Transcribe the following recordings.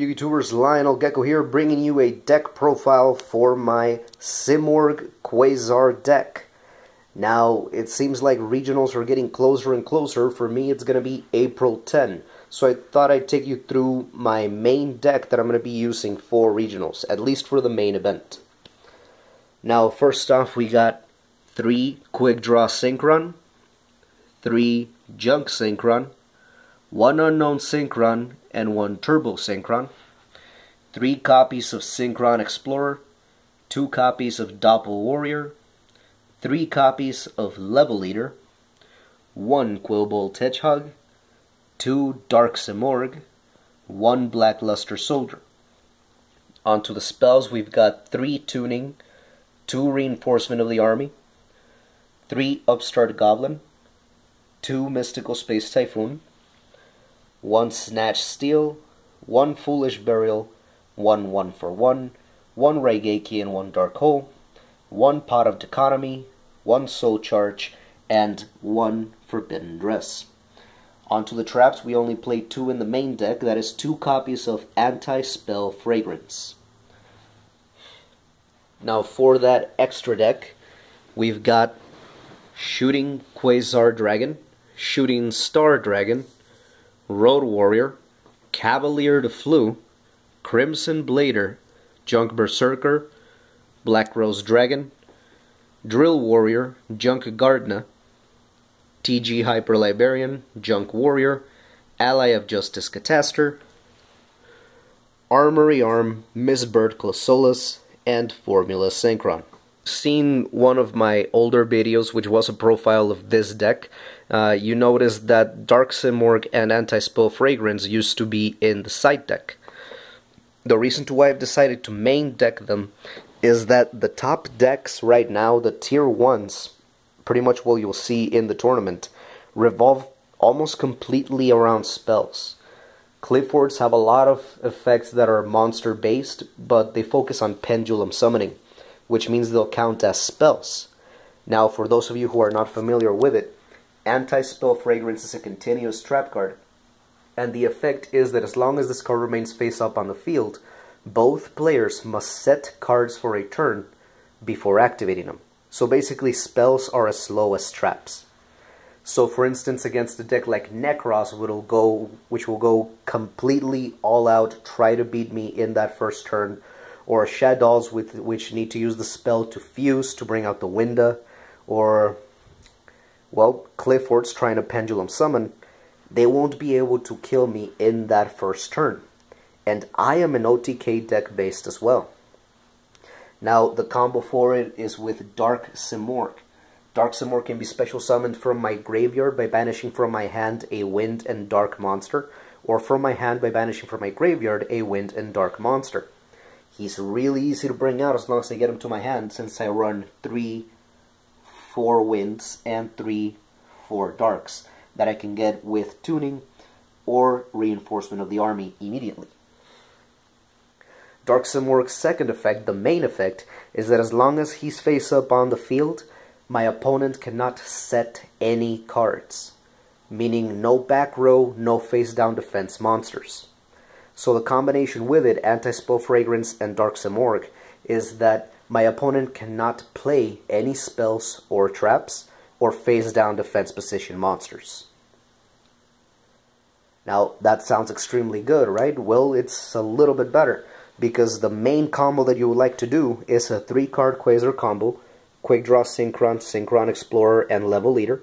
YouTubers, Lionel Gecko here, bringing you a deck profile for my Simorgh Quasar deck. Now, it seems like regionals are getting closer and closer. For me, it's going to be April 10. So I thought I'd take you through my main deck that I'm going to be using for regionals, at least for the main event. Now, first off, we got 3 Quick Draw Synchron, 3 Junk Synchron, 1 Unknown Synchron, and 1 Turbo Synchron, 3 copies of Synchron Explorer, 2 copies of Doppel Warrior, 3 copies of Level Leader, 1 Quillbolt Hedgehog, 2 Dark Simorgh, 1 Blackluster Soldier. Onto the spells, we've got 3 Tuning, 2 Reinforcement of the Army, 3 Upstart Goblin, 2 Mystical Space Typhoon, 1 Snatch Steel, 1 Foolish Burial, 1 1-for-1, 1 Raigeki and 1 Dark Hole, 1 Pot of Dichotomy, 1 Soul Charge, and 1 Forbidden Dress. Onto the traps, we only play 2 in the main deck, that is 2 copies of Anti-Spell Fragrance. Now for that extra deck, we've got Shooting Quasar Dragon, Shooting Star Dragon, Road Warrior, Cavalier de Flue, Crimson Blader, Junk Berserker, Black Rose Dragon, Drill Warrior, Junk Gardna, TG Hyper Librarian, Junk Warrior, Ally of Justice Cataster, Armory Arm, Miss Bird Closolus, and Formula Synchron. Seen one of my older videos, which was a profile of this deck, you noticed that Dark Simorgh and Anti-Spell Fragrance used to be in the side deck. The reason to why I've decided to main deck them is that the top decks right now, the tier 1s, pretty much what you'll see in the tournament, revolve almost completely around spells. Cliffords have a lot of effects that are monster based, but they focus on pendulum summoning, which means they'll count as spells. Now, for those of you who are not familiar with it, Anti-Spell Fragrance is a continuous trap card, and the effect is that as long as this card remains face up on the field, both players must set cards for a turn before activating them. So basically, spells are as slow as traps. So for instance, against a deck like Necros, which will go completely all out, try to beat me in that first turn, or Shadows which need to use the spell to fuse to bring out the Winda, or, well, Cliffords trying to pendulum summon, they won't be able to kill me in that first turn. And I am an OTK deck based as well. Now, the combo for it is with Dark Simorgh. Dark Simorgh can be special summoned from my graveyard by banishing from my hand a Wind and Dark monster, or from my hand by banishing from my graveyard a Wind and Dark monster. He's really easy to bring out as long as I get him to my hand, since I run 3 4 Winds and 3 4 Darks that I can get with Tuning or Reinforcement of the Army immediately. Dark Simorgh's second effect, the main effect, is that as long as he's face up on the field, my opponent cannot set any cards, meaning no back row, no face down defense monsters. So the combination with it, Anti-Spell Fragrance and Dark Simorgh, is that my opponent cannot play any spells or traps or face down defense position monsters. Now, that sounds extremely good, right? Well, it's a little bit better, because the main combo that you would like to do is a 3-card Quasar combo, Quick Draw Synchron, Synchron Explorer, and Level Leader.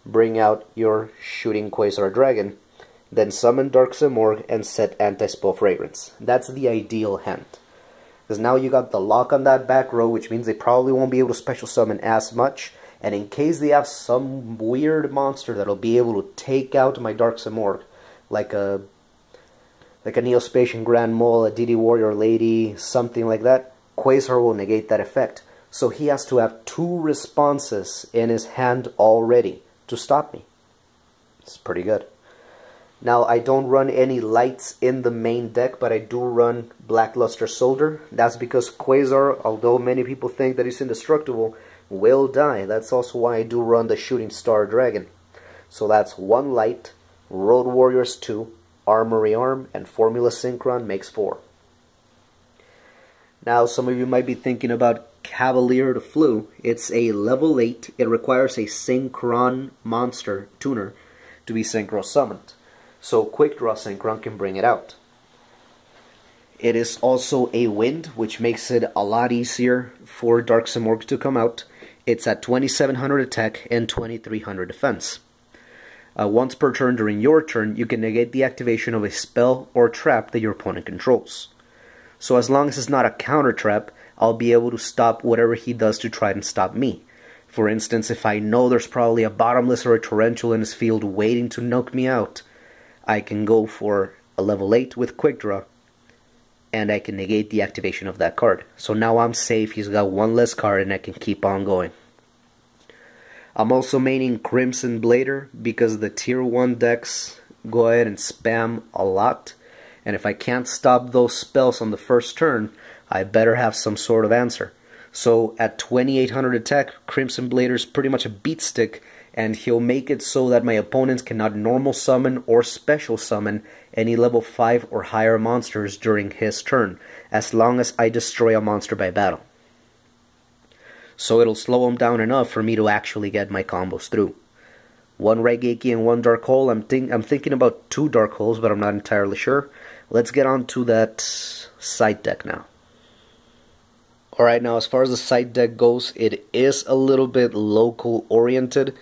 Bring out your Shooting Quasar Dragon, then summon Dark Simorgh and set Anti-Spell Fragrance. That's the ideal hand. Because now you got the lock on that back row, which means they probably won't be able to special summon as much, and in case they have some weird monster that'll be able to take out my Dark Simorgh, like a Neospatian Grand Mole, a DD Warrior Lady, something like that, Quasar will negate that effect. So he has to have 2 responses in his hand already to stop me. It's pretty good. Now, I don't run any lights in the main deck, but I do run Blackluster Soldier. That's because Quasar, although many people think that he's indestructible, will die. That's also why I do run the Shooting Star Dragon. So that's 1 light, Road Warriors 2, Armory Arm, and Formula Synchron makes 4. Now, some of you might be thinking about Cavalier the Flu. It's a level 8. It requires a Synchron monster tuner to be synchro summoned. So Quick Draw Synchron can bring it out. It is also a wind, which makes it a lot easier for Dark Simorgh to come out. It's at 2700 attack and 2300 defense. Once per turn during your turn, you can negate the activation of a spell or trap that your opponent controls. So as long as it's not a counter trap, I'll be able to stop whatever he does to try and stop me. For instance, if I know there's probably a Bottomless or a Torrential in his field waiting to knock me out, I can go for a level 8 with Quick Draw, and I can negate the activation of that card. So now I'm safe, he's got one less card, and I can keep on going. I'm also maining Crimson Blader because the tier 1 decks go ahead and spam a lot. And if I can't stop those spells on the first turn, I better have some sort of answer. So at 2800 attack, Crimson Blader is pretty much a beat stick, and he'll make it so that my opponents cannot normal summon or special summon any level 5 or higher monsters during his turn, as long as I destroy a monster by battle. So it'll slow him down enough for me to actually get my combos through. One Raigeki and one Dark Hole. I'm thinking about 2 Dark Holes, but I'm not entirely sure. Let's get on to that side deck now. Alright, now as far as the side deck goes, it is a little bit local oriented.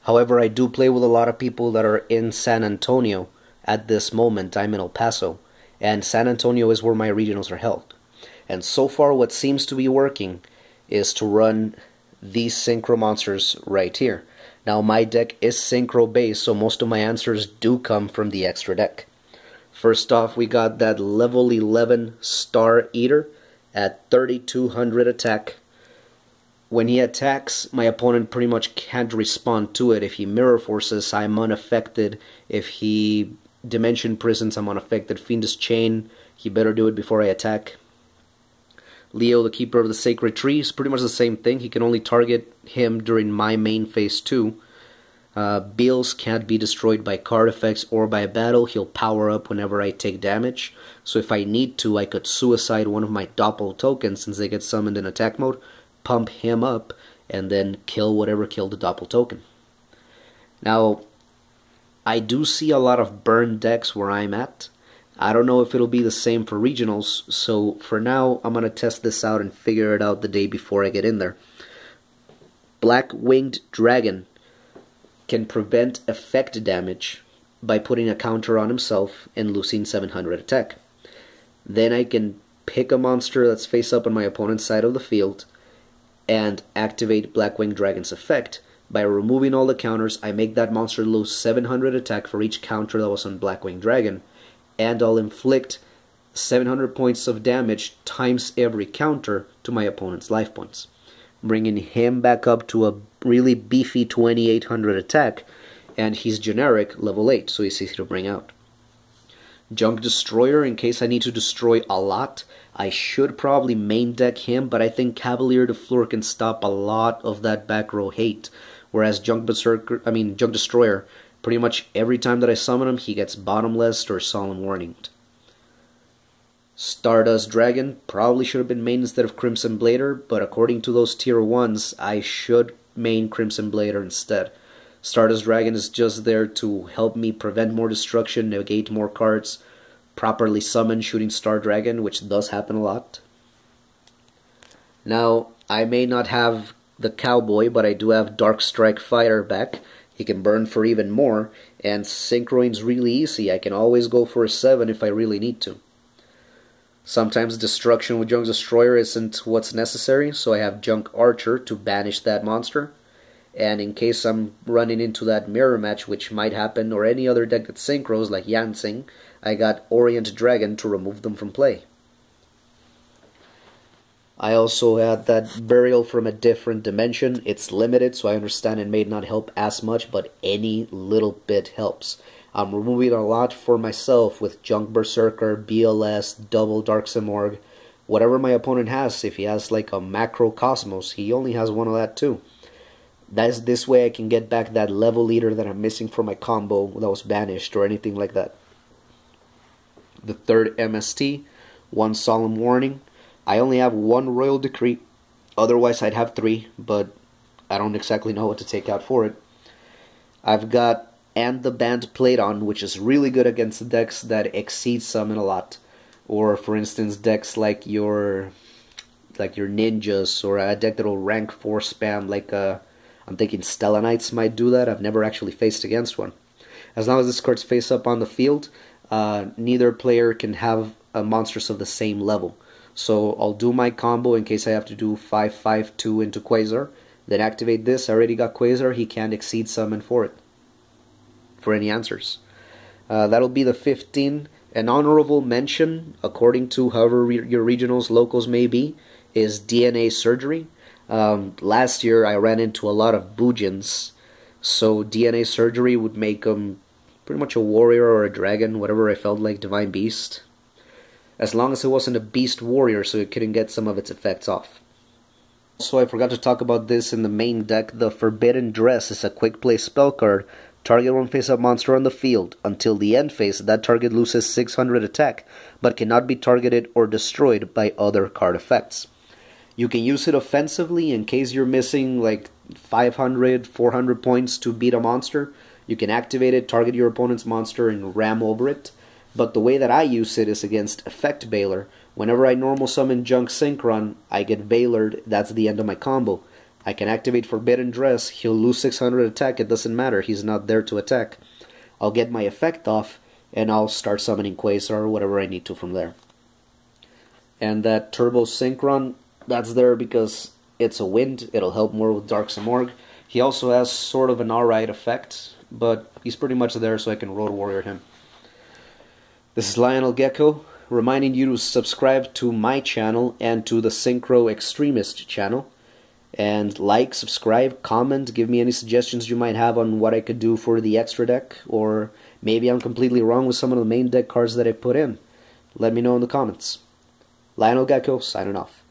However, I do play with a lot of people that are in San Antonio at this moment. I'm in El Paso, and San Antonio is where my regionals are held. And so far what seems to be working is to run these synchro monsters right here. Now my deck is synchro based, so most of my answers do come from the extra deck. First off, we got that level 11 Star Eater at 3200 attack. When he attacks, my opponent pretty much can't respond to it. If he Mirror Forces, I'm unaffected. If he Dimension Prisons, I'm unaffected. Fiendish Chain, he better do it before I attack. Leo, the Keeper of the Sacred Tree, is pretty much the same thing. He can only target him during my main phase 2. Bills can't be destroyed by card effects or by battle. He'll power up whenever I take damage. So if I need to, I could suicide one of my doppel tokens since they get summoned in attack mode, pump him up, and then kill whatever killed the doppel token. Now, I do see a lot of burn decks where I'm at. I don't know if it'll be the same for regionals, so for now I'm going to test this out and figure it out the day before I get in there. Black Winged Dragon can prevent effect damage by putting a counter on himself and losing 700 attack. Then I can pick a monster that's face up on my opponent's side of the field and activate Black Winged Dragon's effect. By removing all the counters, I make that monster lose 700 attack for each counter that was on Black Winged Dragon, and I'll inflict 700 points of damage times every counter to my opponent's life points, bringing him back up to a really beefy 2800 attack, and he's generic level 8, so he's easy to bring out. Junk Destroyer, in case I need to destroy a lot, I should probably main deck him, but I think Cavalier de Fleur can stop a lot of that back row hate, whereas Junk Destroyer, pretty much every time that I summon him, he gets Bottomless or Solemn Warninged. Stardust Dragon probably should have been main instead of Crimson Blader, but according to those tier 1s, I should main Crimson Blader instead. Stardust Dragon is just there to help me prevent more destruction, negate more cards, properly summon Shooting Star Dragon, which does happen a lot. Now, I may not have the Cowboy, but I do have Dark Strike Fighter back. He can burn for even more, and synchroing's really easy. I can always go for a 7 if I really need to. Sometimes destruction with Junk Destroyer isn't what's necessary, so I have Junk Archer to banish that monster. And in case I'm running into that mirror match, which might happen, or any other deck that synchros like Yansing, I got Orient Dragon to remove them from play. I also had that Burial from a Different Dimension. It's limited, so I understand it may not help as much, but any little bit helps. I'm removing a lot for myself with Junk Berserker, BLS, Double Dark Simorgh, whatever my opponent has. If he has like a Macro Cosmos, he only has one of that too. This way I can get back that level leader that I'm missing for my combo that was banished or anything like that. the third MST, one Solemn Warning. I only have one Royal Decree, otherwise I'd have three, but I don't exactly know what to take out for it. I've got And the Band Played On, which is really good against decks that exceed summon a lot. Or for instance, decks like your ninjas, or a deck that'll rank 4 spam, like I'm thinking Stella Knights might do that. I've never actually faced against one. As long as this card's face up on the field, neither player can have monsters of the same level. So I'll do my combo in case I have to do 5/5/2 into Quasar, then activate this. I already got Quasar, he can't exceed summon for it, for any answers. That'll be the 15. An honorable mention, according to however your regionals, locals may be, is DNA Surgery. Last year I ran into a lot of Boojins, so DNA Surgery would make him pretty much a warrior or a dragon, whatever I felt like, Divine Beast. As long as it wasn't a beast warrior, so it couldn't get some of its effects off. Also, I forgot to talk about this in the main deck. The Forbidden Dress is a quick play spell card. Target one face-up monster on the field. Until the end phase, that target loses 600 attack, but cannot be targeted or destroyed by other card effects. You can use it offensively in case you're missing like 500, 400 points to beat a monster. You can activate it, target your opponent's monster, and ram over it. But the way that I use it is against Effect Veiler. Whenever I normal summon Junk Synchron, I get Veilered, that's the end of my combo. I can activate Forbidden Dress, he'll lose 600 attack, it doesn't matter, he's not there to attack. I'll get my effect off, and I'll start summoning Quasar or whatever I need to from there. And that Turbo Synchron, that's there because it's a wind, it'll help more with Dark Simorgh. He also has sort of an alright effect, but he's pretty much there so I can Road Warrior him. This is Lionel Gecko, reminding you to subscribe to my channel and to the Synchro Extremist channel. And like, subscribe, comment, give me any suggestions you might have on what I could do for the extra deck, or maybe I'm completely wrong with some of the main deck cards that I put in. Let me know in the comments. Lionel Gecko, signing off.